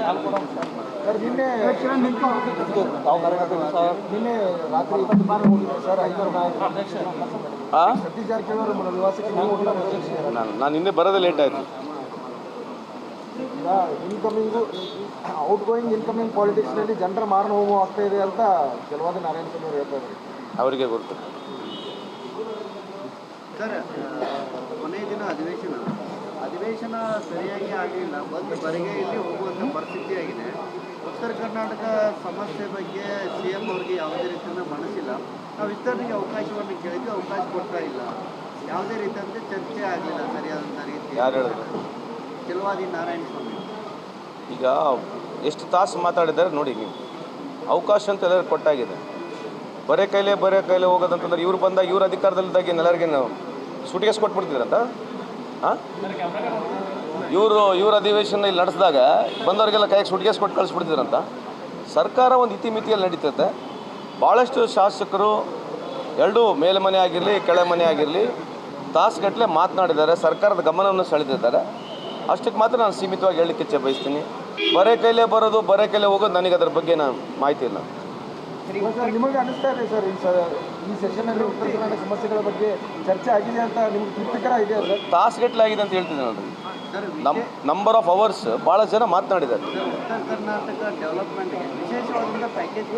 Sir ನಿನ್ನೆ ರಾತ್ರಿ sir ಐವರು ಸತೀಶ್ ಜಾರಕಿಹೊಳಿ ಅವರ ನಿವಾಸಕ್ಕೆ ನಾನು ನಿನ್ನೆ ಬರೋದೇ ಲೇಟ್ ಆಯಿತು. ಇನ್ಕಮಿಂಗು ಔಟ್ ಗೋಯಿಂಗ್ ಇನ್ಕಮಿಂಗ್ ಪಾಲಿಟಿಕ್ಸ್ನಲ್ಲಿ ಜನರ ಮಾರಣ ಹೋಮ ಆಗ್ತಾ ಇದೆ ಅಂತ ಕೆಲವಾದ ನಾರಾಯಣಸ್ವಾಮಿ ಅವರು ಹೇಳ್ತಾ ಇದ್ದಾರೆ. ಅವರಿಗೆ ಗೊತ್ತು ಸರ್. ಕೊನೆಯ ದಿನ ಅಧಿವೇಶನ ಸರಿಯಾಗಿ ಆಗಲಿಲ್ಲ, ಬಂದು ಬರಿಗೈಯಲ್ಲಿ ಹೋಗುವಂಥ ಪರಿಸ್ಥಿತಿ ಆಗಿದೆ. ಉತ್ತರ ಕರ್ನಾಟಕ ಸಮಸ್ಯೆ ಬಗ್ಗೆ CM ಅವ್ರಿಗೆ ಯಾವುದೇ ರೀತಿಯಿಂದ ಮನಸ್ಸಿಲ್ಲ. ನಾವು ವಿಸ್ತರಣೆಗೆ ಅವಕಾಶವನ್ನು ಕೇಳಿದ್ವಿ, ಅವಕಾಶ ಕೊಡ್ತಾ ಇಲ್ಲ. ಯಾವುದೇ ರೀತಿಯಂತೆ ಚರ್ಚೆ ಆಗಲಿಲ್ಲ ಸರಿಯಾದಂಥ ರೀತಿ. ಯಾರು ಹೇಳಿದ್ರು? ಕೆಲವಾದಿ ನಾರಾಯಣಸ್ವಾಮಿ. ಈಗ ಎಷ್ಟು ತಾಸು ಮಾತಾಡಿದ್ದಾರೆ ನೋಡಿ ನೀವು. ಅವಕಾಶ ಅಂತ ಎಲ್ಲರೂ ಕೊಟ್ಟಾಗಿದೆ. ಬರೇ ಕೈಲೇ ಹೋಗೋದಂತಂದ್ರೆ ಇವ್ರು ಬಂದಾಗ ಇವ್ರ ಅಧಿಕಾರದಲ್ಲಿದ್ದಾಗೆ ಎಲ್ಲರಿಗೆ ನಾವು ಸುಟಿಗೆಸ್ ಕೊಟ್ಬಿಡ್ತಿದ್ರಂತ. ಹಾಂ, ಇವ್ರ ಅಧಿವೇಶನ ಇಲ್ಲಿ ನಡೆಸಿದಾಗ ಬಂದವರಿಗೆಲ್ಲ ಕೈಗೆ ಸುಟಿಗೆಸ್ ಕೊಟ್ಟು ಕಳಿಸ್ಬಿಡ್ತಿದ್ರಂತ. ಸರ್ಕಾರ ಒಂದು ಇತಿಮಿತಿಯಲ್ಲಿ ನಡೀತೈತೆ. ಭಾಳಷ್ಟು ಶಾಸಕರು ಎರಡೂ ಮೇಲ್ಮನೆ ಆಗಿರಲಿ ಕೆಳ ಮನೆ ಆಗಿರಲಿ ತಾಸುಗಟ್ಟಲೆ ಮಾತನಾಡಿದ್ದಾರೆ, ಸರ್ಕಾರದ ಗಮನವನ್ನು ಸೆಳೆದಿದ್ದಾರೆ. ಅಷ್ಟಕ್ಕೆ ಮಾತ್ರ ನಾನು ಸೀಮಿತವಾಗಿ ಹೇಳಲಿಕ್ಕೆ ಇಚ್ಛೆ ಬಯಸ್ತೀನಿ. ಬರೇ ಕೈಲೇ ಬರೋದು ಬರೇ ಕೈಲೇ ಹೋಗೋದು ನನಗೆ ಅದರ ಬಗ್ಗೆ ಮಾಹಿತಿ ಇಲ್ಲ. ನಿಮಗೆ ಅನಿಸ್ತಾ ಇದೆ ಸರ್ ಈ ಸೆಷನಲ್ಲಿ ಉತ್ತರ ಕರ್ನಾಟಕ ಸಮಸ್ಯೆಗಳ ಬಗ್ಗೆ ಚರ್ಚೆ ಆಗಿದೆ ಅಂತ ನಿಮ್ಗೆ ತೃಪ್ತಿಕರ ಇದೆ ಸರ್? ತಾಸುಗಟ್ಟಲೆ ಆಗಿದೆ ಅಂತ ಹೇಳ್ತಿದ್ದೆ ನೋಡ್ರಿ. ನಂಬರ್ ಆಫ್ ಅವರ್ಸ್ ಭಾಳ ಜನ ಮಾತನಾಡಿದ್ದಾರೆ. ಉತ್ತರ ಕರ್ನಾಟಕ ಡೆವಲಪ್ಮೆಂಟ್ಗೆ ವಿಶೇಷವಾದಂಥ ಪ್ಯಾಕೇಜ್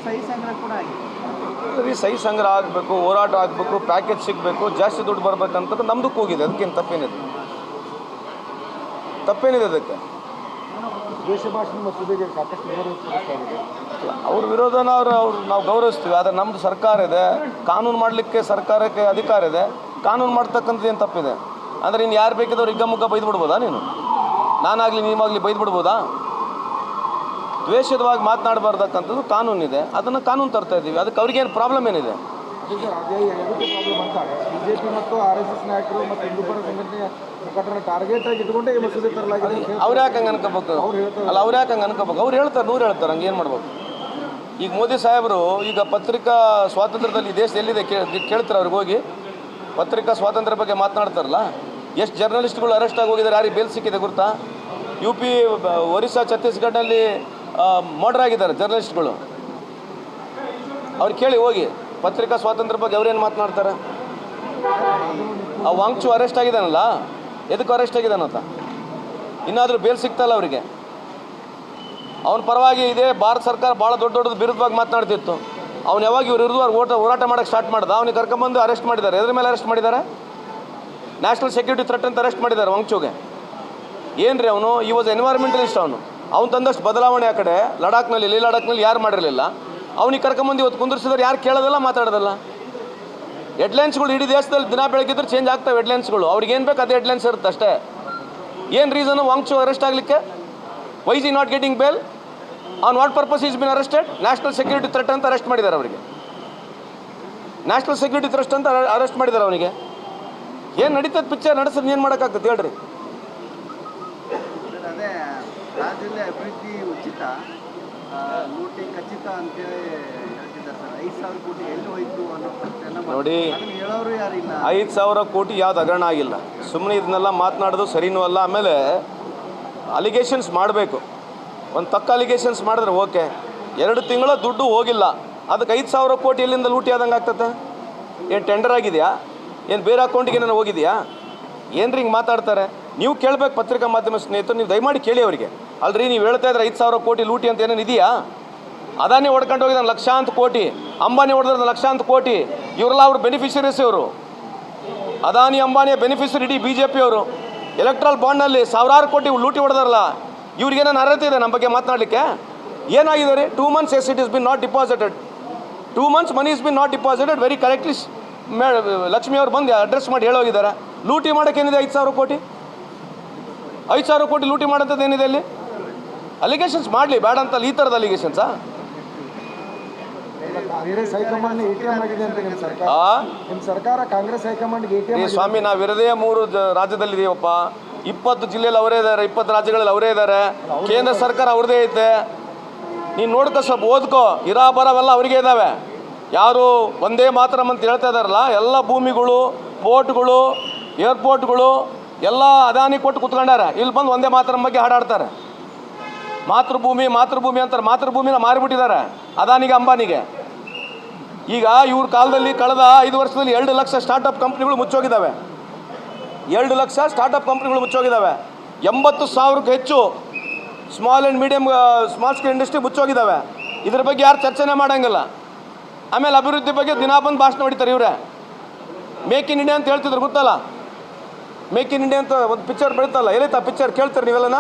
ಸಹಿ ಸಂಗ್ರಹ ಕೂಡ ಆಗಿದೆ. ಸಹಿ ಸಂಗ್ರಹ ಆಗಬೇಕು, ಹೋರಾಟ ಆಗಬೇಕು, ಪ್ಯಾಕೇಜ್ ಸಿಗಬೇಕು, ಜಾಸ್ತಿ ದುಡ್ಡು ಬರಬೇಕಂತ ನಮ್ದಕ್ಕೆ ಹೋಗಿದೆ. ಅದಕ್ಕೇನು ತಪ್ಪೇನಿದೆ ಅದಕ್ಕೆ? ದ್ವೇಷ ಭಾಷಣ ಮಸೂದೆಗೆ ಸಾಕಷ್ಟು ವಿರೋಧ. ಅವ್ರ ವಿರೋಧನ ನಾವು ಗೌರವಿಸ್ತೀವಿ. ಆದರೆ ನಮ್ಮದು ಸರ್ಕಾರ ಇದೆ, ಕಾನೂನು ಮಾಡಲಿಕ್ಕೆ ಸರ್ಕಾರಕ್ಕೆ ಅಧಿಕಾರ ಇದೆ. ಕಾನೂನು ಮಾಡ್ತಕ್ಕಂಥದ್ದು ಏನು ತಪ್ಪಿದೆ? ಅಂದರೆ ಇನ್ನು ಯಾರು ಬೇಕಿದ್ದವ್ರು ಹಿಗ್ಗಮುಗ್ಗ ಬೈದ್ಬಿಡ್ಬೋದಾ? ನಾನಾಗಲಿ ನೀವಾಗಲಿ ಬೈದ್ಬಿಡ್ಬೋದಾ? ದ್ವೇಷದವಾಗಿ ಮಾತನಾಡಬಾರ್ದಕ್ಕಂಥದ್ದು ಕಾನೂನಿದೆ. ಅದನ್ನು ಕಾನೂನು ತರ್ತಾ ಇದ್ದೀವಿ. ಅದಕ್ಕೆ ಅವ್ರಿಗೇನು ಪ್ರಾಬ್ಲಮ್ ಏನಿದೆ? ಬಿಜೆಪಿ ಮತ್ತು RSS ನಾಯಕರು ಮತ್ತು ಹಿಂದೂಪರ ಸಂಘಟನೆಯ ಮುಖಂಡರ ಟಾರ್ಗೆಟ್ ಆಗಿ ಇಟ್ಕೊಂಡೆ ಈ ಮಸೂದೆ ತರಲಾಗಿದೆ. ಅವ್ರು ಯಾಕೆ ಹಂಗೆ ಅನ್ಕೋಬೇಕು? ಅವ್ರು ಯಾಕೆ ಹಂಗೆ ಅನ್ಕೋಬೇಕು? ಅವ್ರು ಹೇಳ್ತಾರೆ, 100 ಹೇಳ್ತಾರೆ. ಹಂಗೆ ಏನು ಮಾಡ್ಬೇಕು? ಈಗ ಮೋದಿ ಸಾಹೇಬರು ಈಗ ಪತ್ರಿಕಾ ಸ್ವಾತಂತ್ರ್ಯದಲ್ಲಿ ದೇಶ ಎಲ್ಲಿದೆ ಕೇಳ್ತಾರೆ. ಅವ್ರಿಗೆ ಹೋಗಿ ಪತ್ರಿಕಾ ಸ್ವಾತಂತ್ರ್ಯ ಬಗ್ಗೆ ಮಾತನಾಡ್ತಾರಲ್ಲ. ಎಷ್ಟು ಜರ್ನಲಿಸ್ಟ್ಗಳು ಅರೆಸ್ಟ್ ಆಗಿ ಹೋಗಿದ್ದಾರೆ, ಯಾರಿಗೆ ಬೇಲ್ ಸಿಕ್ಕಿದೆ ಗೊತ್ತಾ? UP, ಒರಿಸ್ಸಾ, ಛತ್ತೀಸ್ಗಢಲ್ಲಿ ಮರ್ಡರ್ ಆಗಿದ್ದಾರೆ ಜರ್ನಲಿಸ್ಟ್ಗಳು. ಅವ್ರು ಕೇಳಿ ಹೋಗಿ ಪತ್ರಿಕಾ ಸ್ವಾತಂತ್ರ್ಯ ಬಗ್ಗೆ ಅವ್ರೇನು ಮಾತನಾಡ್ತಾರೆ? ಆ ವಾಂಗ್ಚು ಅರೆಸ್ಟ್ ಆಗಿದ್ದಾನಲ್ಲ, ಎದಕ್ಕೆ ಅರೆಸ್ಟ್ ಆಗಿದ್ದಾನಂತ ಇನ್ನಾದರೂ ಬೇಲ್ ಸಿಗ್ತಲ್ಲ ಅವರಿಗೆ. ಅವನ ಪರವಾಗಿ ಇದೇ ಭಾರತ ಸರ್ಕಾರ ಭಾಳ ದೊಡ್ಡದು ವಿರುದ್ಧವಾಗಿ ಮಾತನಾಡ್ತಿತ್ತು. ಅವ್ನು ಯಾವಾಗ ಇವ್ರು ವಿರುದ್ಧವಾಗಿ ಹೋರಾಟ ಮಾಡೋಕ್ಕೆ ಸ್ಟಾರ್ಟ್ ಮಾಡ್ದ, ಅವನಿಗೆ ಕರ್ಕೊಂಬಂದು ಅರೆಸ್ಟ್ ಮಾಡಿದ್ದಾರೆ. ಎದ್ರ ಮೇಲೆ ಅರೆಸ್ಟ್ ಮಾಡಿದ್ದಾರೆ? ನ್ಯಾಷನಲ್ ಸೆಕ್ಯೂರಿಟಿ ಥ್ರೆಟ್ ಅಂತ ಅರೆಸ್ಟ್ ಮಾಡಿದ್ದಾರೆ ವಾಂಗ್ಚುಗೆ. ಏನು ರೀ ಅವನು? ಈ ವಾಸ್ ಎನ್ವೈರ್ಮೆಂಟಲಿಸ್ಟ್. ಅವನು ತಂದಷ್ಟು ಬದಲಾವಣೆ ಆ ಕಡೆ ಲಡಾಖ್ನಲ್ಲಿ ಯಾರು ಮಾಡಿರಲಿಲ್ಲ. ಅವನಿಗೆ ಕರ್ಕೊಂಬಂದು ಇವತ್ತು ಕುಂದಿರ್ಸಿದ್ರೆ ಯಾರು ಕೇಳೋದಲ್ಲ, ಮಾತಾಡೋದಲ್ಲ. ಹೆಡ್ಲೈನ್ಸ್ಗಳು ಇಡೀ ದೇಶದಲ್ಲಿ ದಿನ ಬೆಳಗ್ಗಿದ್ರೆ ಚೇಂಜ್ ಆಗ್ತವೆ ಹೆಡ್ಲೈನ್ಸ್ಗಳು. ಅವ್ರಿಗೆ ಏನು ಬೇಕು ಅದೇ ಹೆಡ್ಲೈನ್ಸ್ ಇರುತ್ತೆ ಅಷ್ಟೇ. ಏನು ರೀಸನು ವಾಂಗ್ಚು ಅರೆಸ್ಟ್ ಆಗಲಿಕ್ಕೆ? Why is not getting bail? On what purpose is been arrested? National security threat ಅಂತ ಅರೆಸ್ಟ್ ಮಾಡಿದ್ದಾರೆ ಅವರಿಗೆ. ನ್ಯಾಷನಲ್ ಸೆಕ್ಯೂರಿಟಿ ಥ್ರೆಟ್ ಅಂತ ಅರೆಸ್ಟ್ ಮಾಡಿದ್ದಾರೆ ಅವನಿಗೆ. ಏನು ನಡೀತದೆ ಪಿಕ್ಚರ್ ನಡೆಸಿದ್ರೆ ಏನು ಮಾಡೋಕ್ಕಾಗ್ತದೆ ಹೇಳ್ರಿ? ಅದೇ ರಾಜ್ಯದಲ್ಲಿ ಅಭಿವೃದ್ಧಿ ಉಚಿತ, ಲೂಟಿ ಖಚಿತ ಅಂತೇಳಿ ಹೇಳ್ತಿದ್ದಾರೆ ಸರ್. 5,000 ಕೋಟಿ ಎಲ್ಲಿ ಹೋಯ್ತು ಅನ್ನೋ ಪ್ರಶ್ನೆಲ್ಲ ನೋಡಿ. ಹೇಳೋರು ಯಾರಿಲ್ಲ. 5,000 ಕೋಟಿ ಯಾವ್ದು ಹಗರಣ ಆಗಿಲ್ಲ. ಸುಮ್ಮನೆ ಇದನ್ನೆಲ್ಲ ಮಾತನಾಡೋದು ಸರಿನೂ ಅಲ್ಲ. ಆಮೇಲೆ ಅಲಿಗೇಷನ್ಸ್ ಮಾಡಬೇಕು. ಒಂದು ತಕ್ಕ ಅಲಿಗೇಷನ್ಸ್ ಮಾಡಿದ್ರೆ ಓಕೆ. 2 ತಿಂಗಳ ದುಡ್ಡು ಹೋಗಿಲ್ಲ, ಅದಕ್ಕೆ 5,000 ಕೋಟಿ ಎಲ್ಲಿಂದ ಲೂಟಿ ಆದಂಗೆ ಆಗ್ತದೆ? ಏನು ಟೆಂಡರ್ ಆಗಿದೆಯಾ? ಏನು ಬೇರೆ ಅಕೌಂಟಿಗೆ ನಾನು ಹೋಗಿದೆಯಾ? ಏನು ರೀ ಹಿಂಗೆ ಮಾತಾಡ್ತಾರೆ? ನೀವು ಕೇಳಬೇಕು ಪತ್ರಿಕಾ ಮಾಧ್ಯಮ ಸ್ನೇಹಿತರು, ನೀವು ದಯಮಾಡಿ ಕೇಳಿ ಅವರಿಗೆ. ಅಲ್ರಿ ನೀವು ಹೇಳ್ತಾ ಇದ್ರೆ 5,000 ಕೋಟಿ ಲೂಟಿ ಅಂತ ಏನೇನು ಇದೆಯಾ? ಅದಾನಿ ಹೊಡ್ಕೊಂಡು ಹೋಗಿದ್ದಾನೆ ಲಕ್ಷಾಂತರ ಕೋಟಿ, ಅಂಬಾನಿ ಹೊಡೆದ್ರೆ ಲಕ್ಷಾಂತರ ಕೋಟಿ. ಇವರೆಲ್ಲ ಅವ್ರ ಬೆನಿಫಿಷರೀಸ್. ಇವರು ಅದಾನಿ ಅಂಬಾನಿಯ ಬೆನಿಫಿಷರಿ ಇಡೀ BJP ಅವರು. ಎಲೆಕ್ಟ್ರಲ್ ಬಾಂಡ್ನಲ್ಲಿ 1,000 ಕೋಟಿ ಲೂಟಿ ಹೊಡೆದಾರಲ್ಲ. ಇವ್ರಿಗೇನೇನು ಅರ್ಹತೆ ಇದೆ ನಮ್ಮ ಬಗ್ಗೆ ಮಾತನಾಡಲಿಕ್ಕೆ? ಏನಾಗಿದೆ ರೀ? 2 months yes it is been not deposited. 2 months money is been not deposited. Very correctly Lakshmi ಅವ್ರು ಬಂದು ಅಡ್ರೆಸ್ ಮಾಡಿ ಹೇಳೋಗಿದ್ದಾರೆ. ಲೂಟಿ ಮಾಡೋಕ್ಕೇನಿದೆ 5,000 ಕೋಟಿ? 5,000 ಕೋಟಿ ಲೂಟಿ ಮಾಡೋಂಥದ್ದು ಏನಿದೆ ಅಲ್ಲಿ? ಅಲಿಗೇಷನ್ಸ್ ಮಾಡಲಿ, ಬೇಡ ಅಂತಲ್ಲ. ಈ ಥರದ ಅಲಿಗೇಷನ್ಸಾ? ಕಾಂಗ್ರೆಸ್ ಹೈಕಮಾಂಡ್ ATM ಆಗಿದೆ ಅಂತ ನಿಮ್ಮ ಸರ್ಕಾರ ಕಾಂಗ್ರೆಸ್ ಹೈಕಮಾಂಡ್ಗೆ ATM. ಸ್ವಾಮಿ, ನಾವಿರದೇ 3 ರಾಜ್ಯದಲ್ಲಿದ್ದೀವಪ್ಪ. 20 ಜಿಲ್ಲೆಯಲ್ಲಿ ಅವರೇ ಇದ್ದಾರೆ, 20 ರಾಜ್ಯಗಳಲ್ಲಿ ಅವರೇ ಇದ್ದಾರೆ. ಕೇಂದ್ರ ಸರ್ಕಾರ ಅವ್ರದ್ದೇ ಐತೆ. ನೀನು ನೋಡ್ಕೊ, ಸ್ವಲ್ಪ ಓದ್ಕೋ. ಇರಾ ಬರವೆಲ್ಲ ಅವರಿಗೆ ಇದ್ದಾವೆ. ಯಾರು ಒಂದೇ ಮಾತರಂ ಅಂತ ಹೇಳ್ತಾ ಇದ್ದಾರಲ್ಲ, ಎಲ್ಲ ಭೂಮಿಗಳು, ಪೋರ್ಟ್ಗಳು, ಏರ್ಪೋರ್ಟ್ಗಳು ಎಲ್ಲ ಅದಾನಿ ಕೊಟ್ಟು ಕುತ್ಕೊಂಡಾರೆ. ಇಲ್ಲಿ ಬಂದು ಒಂದೇ ಮಾತರಂ ಬಗ್ಗೆ ಹಾಡಾಡ್ತಾರೆ. ಮಾತೃಭೂಮಿ ಅಂತಾರೆ. ಮಾತೃಭೂಮಿನ ಮಾರಿಬಿಟ್ಟಿದ್ದಾರೆ ಅದಾನಿಗೆ, ಅಂಬಾನಿಗೆ. ಈಗ ಇವ್ರ ಕಾಲದಲ್ಲಿ ಕಳೆದ 5 ವರ್ಷದಲ್ಲಿ 2 ಲಕ್ಷ ಸ್ಟಾರ್ಟಪ್ ಕಂಪ್ನಿಗಳು ಮುಚ್ಚೋಗಿದ್ದಾವೆ. 2 ಲಕ್ಷ ಸ್ಟಾರ್ಟಪ್ ಕಂಪ್ನಿಗಳು ಮುಚ್ಚೋಗಿದ್ದಾವೆ. 80,000ಕ್ಕೂ ಹೆಚ್ಚು ಸ್ಮಾಲ್ ಸ್ಕೇಲ್ ಇಂಡಸ್ಟ್ರಿ ಮುಚ್ಚೋಗಿದ್ದಾವೆ. ಇದ್ರ ಬಗ್ಗೆ ಯಾರು ಚರ್ಚೆನೇ ಮಾಡೋಂಗಿಲ್ಲ. ಆಮೇಲೆ ಅಭಿವೃದ್ಧಿ ಬಗ್ಗೆ ದಿನಾ ಬಂದು ಭಾಷಣ ಹೊಡಿತಾರೆ ಇವರೇ. ಮೇಕ್ ಇನ್ ಇಂಡಿಯಾ ಅಂತ ಹೇಳ್ತಿದ್ರು, ಗೊತ್ತಲ್ಲ? ಮೇಕ್ ಇನ್ ಇಂಡಿಯಾ ಅಂತ ಒಂದು ಪಿಕ್ಚರ್ ಬೆಳೀತಲ್ಲ, ಎಲ್ಲೈತೆ ಆ ಪಿಕ್ಚರ್ ಕೇಳ್ತಾರೆ ನೀವೆಲ್ಲನ?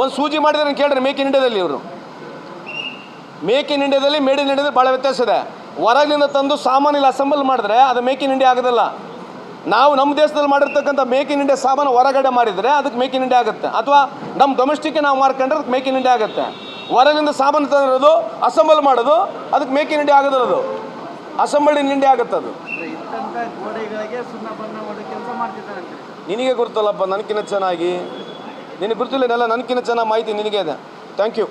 ಒಂದು ಸೂಜಿ ಮಾಡಿದ್ರೆ ಕೇಳ್ರಿ ಮೇಕ್ ಇನ್ ಇಂಡಿಯಾದಲ್ಲಿ. ಇವರು ಮೇಕ್ ಇನ್ ಇಂಡಿಯಾದಲ್ಲಿ ಮೇಡ್ ಇನ್ ಇಂಡಿಯಾದಲ್ಲಿ ಭಾಳ ವ್ಯತ್ಯಾಸ ಇದೆ. ಹೊರಗಿನಿಂದ ತಂದು ಸಾಮಾನಿಲ್ಲ ಅಸೆಂಬಲ್ ಮಾಡಿದ್ರೆ ಅದು ಮೇಕ್ ಇನ್ ಇಂಡಿಯಾ ಆಗೋದಿಲ್ಲ. ನಾವು ನಮ್ಮ ದೇಶದಲ್ಲಿ ಮಾಡಿರ್ತಕ್ಕಂಥ ಮೇಕ್ ಇನ್ ಇಂಡಿಯಾ ಸಾಮಾನು ಹೊರಗಡೆ ಮಾರಿದರೆ ಅದಕ್ಕೆ ಮೇಕ್ ಇನ್ ಇಂಡಿಯಾ ಆಗುತ್ತೆ. ಅಥವಾ ನಮ್ಮ ಡೊಮೆಸ್ಟಿಕ್ ನಾವು ಮಾರ್ಕೊಂಡ್ರೆ ಅದಕ್ಕೆ ಮೇಕ್ ಇನ್ ಇಂಡಿಯಾ ಆಗುತ್ತೆ. ಹೊರಗಿಂದ ಸಾಮಾನು ತಂದಿರೋದು ಅಸೆಂಬಲ್ ಮಾಡೋದು ಅದಕ್ಕೆ ಮೇಕ್ ಇನ್ ಇಂಡಿಯಾ ಆಗೋದಿಲ್ಲ. ಅದು ಅಸೆಂಬಲ್ಡ್ ಇನ್ ಇಂಡಿಯಾ ಆಗುತ್ತೆ. ಅದು ಇತ್ತಂತ ಗೋಡೆಗಳಿಗೆ ಸುಣ್ಣ ಬಣ್ಣ ಮಾಡೋ ಕೆಲಸ ಮಾಡ್ತಿದ್ದಾರೆ. ನಿನಗೆ ಗುರುತಲ್ಲಪ್ಪ, ನನಗಿನ್ನ ಚೆನ್ನಾಗಿ. ನಿನಗೆ ಗುರುತಿಲ್ಲ, ನನಗಿನ್ನ ಚೆನ್ನಾಗಿ ಮಾಹಿತಿ ನಿನಗೆ ಇದೆ. Thank you.